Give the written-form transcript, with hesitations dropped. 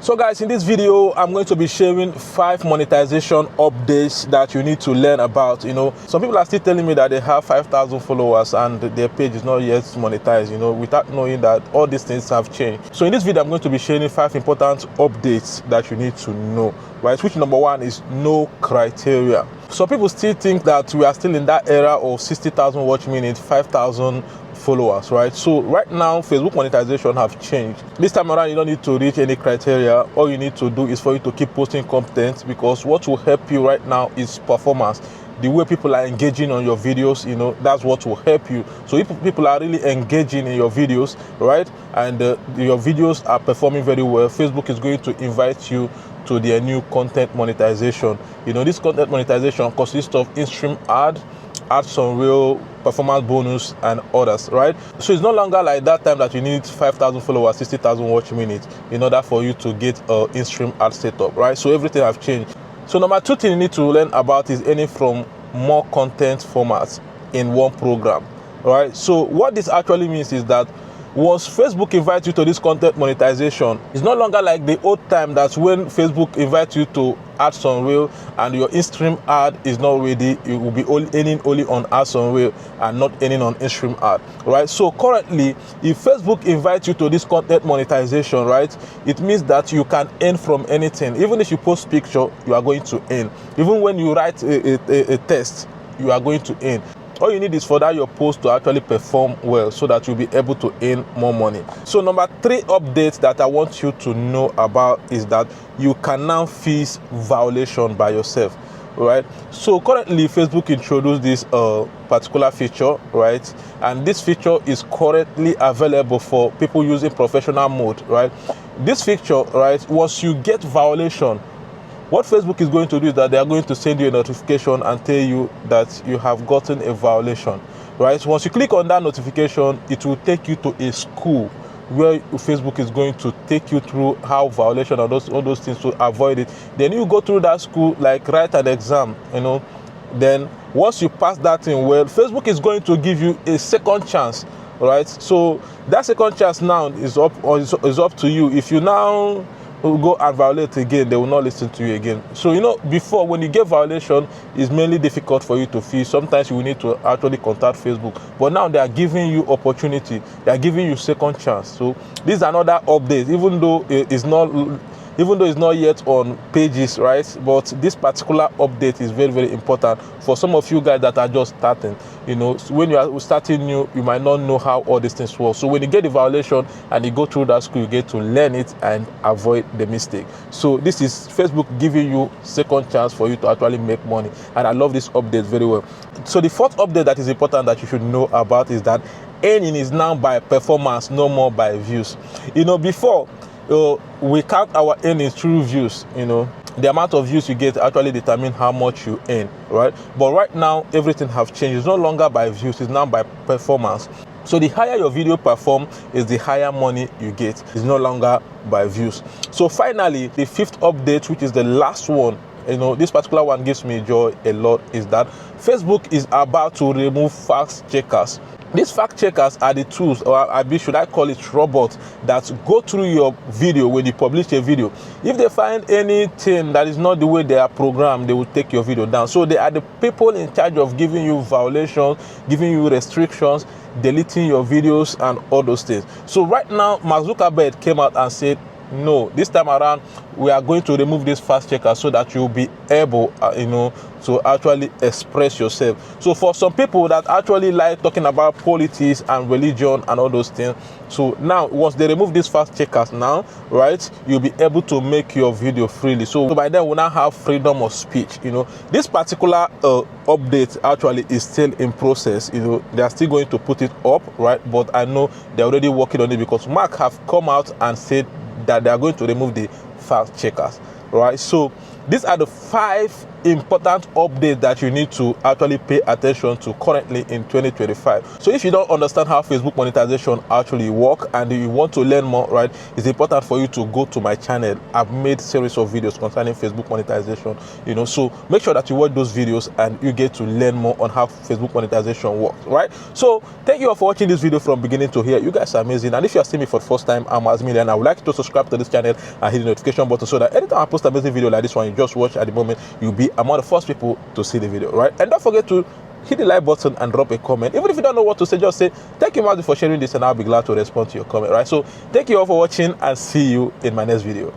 So guys, in this video I'm going to be sharing 5 monetization updates that you need to learn about. Some people are still telling me that they have 5,000 followers and their page is not yet monetized, without knowing that all these things have changed. So in this video I'm going to be sharing 5 important updates that you need to know, right? Which number 1 is no criteria. Some people still think that we are still in that era of 60,000 watch minutes, 5,000 followers, right? So right now Facebook monetization have changed. This time around you don't need to reach any criteria. All you need to do is for you to keep posting content, because what will help you right now is performance. The way people are engaging on your videos, that's what will help you. So if people are really engaging in your videos, right, and your videos are performing very well, Facebook is going to invite you to their new content monetization. This content monetization consists of in-stream ads on real, performance bonus, and others, right? So it's no longer like that time that you need 5,000 followers, 60,000 watch minutes in order for you to get an in-stream ad setup, right? So everything have changed. So number 2 thing you need to learn about is any from more content formats in one program, right? So what this actually means is that once Facebook invites you to this content monetization, it's no longer like the old time that's when Facebook invites you to ads on reel and your in-stream ad is not ready. You will be earning only on ads on reel and not earning on in-stream ad, right? So currently, if Facebook invites you to this content monetization, right, it means that you can earn from anything. Even if you post picture, you are going to earn. Even when you write a test, you are going to earn. All you need is for that your post to actually perform well so that you'll be able to earn more money. So number 3 updates that I want you to know about is that you can now fix violation by yourself, right? So currently Facebook introduced this particular feature, right? And this feature is currently available for people using professional mode, right? This feature, right, once you get violation, what Facebook is going to do is that they are going to send you a notification and tell you that you have gotten a violation, right? Once you click on that notification, it will take you to a school where Facebook is going to take you through how violation and all those things to avoid it. Then you go through that school, like write an exam, Then once you pass that thing well, Facebook is going to give you a second chance, right? So that second chance now is up to you. If you now go and violate again, they will not listen to you again. So before, when you get violation, it's mainly difficult for you to fix. Sometimes you will need to actually contact Facebook, but now they are giving you opportunity, they are giving you second chance. So this is another update, even though it's not yet on pages, right? But this particular update is very, very important for some of you guys that are just starting. When you are starting new, you might not know how all these things work. So when you get the violation and you go through that school, you get to learn it and avoid the mistake. So this is Facebook giving you second chance for you to actually make money. And I love this update very well. So the 4th update that is important that you should know about is that earning is now by performance, no more by views. Before, we count our earnings through views. The amount of views you get actually determine how much you earn, right? But right now everything have changed. It's no longer by views, it's now by performance. So the higher your video perform is the higher money you get. It's no longer by views. So finally, the 5th update, which is the last one, this particular one gives me joy a lot, is that Facebook is about to remove fact checkers. These fact checkers are the tools, or should I call it robots, that go through your video when you publish a video. If they find anything that is not the way they are programmed, they will take your video down. So they are the people in charge of giving you violations, giving you restrictions, deleting your videos, and all those things. So right now, Mark Zuckerberg came out and said, no, this time around we are going to remove this fast checker so that you'll be able to actually express yourself. So for some people that actually like talking about politics and religion and all those things, so now once they remove these fast checkers now, right, you'll be able to make your video freely. So by then we'll now have freedom of speech. This particular update actually is still in process. They are still going to put it up, right? But I know they're already working on it, because Mark have come out and said that they are going to remove the fact checkers, right? So these are the 5 important updates that you need to actually pay attention to currently in 2025. So if you don't understand how Facebook monetization actually work and you want to learn more, right, it's important for you to go to my channel. I've made series of videos concerning Facebook monetization, so make sure that you watch those videos and you get to learn more on how Facebook monetization works, right? So thank you all for watching this video from beginning to here. You guys are amazing, and if you are seeing me for the first time, I'm Asmili, and I would like you to subscribe to this channel and hit the notification button so that anytime I post an amazing video like this one you just watch at the moment, you'll be among the first people to see the video, right? And don't forget to hit the like button and drop a comment. Even if you don't know what to say, just say thank you much for sharing this, and I'll be glad to respond to your comment, right? So thank you all for watching, and see you in my next video.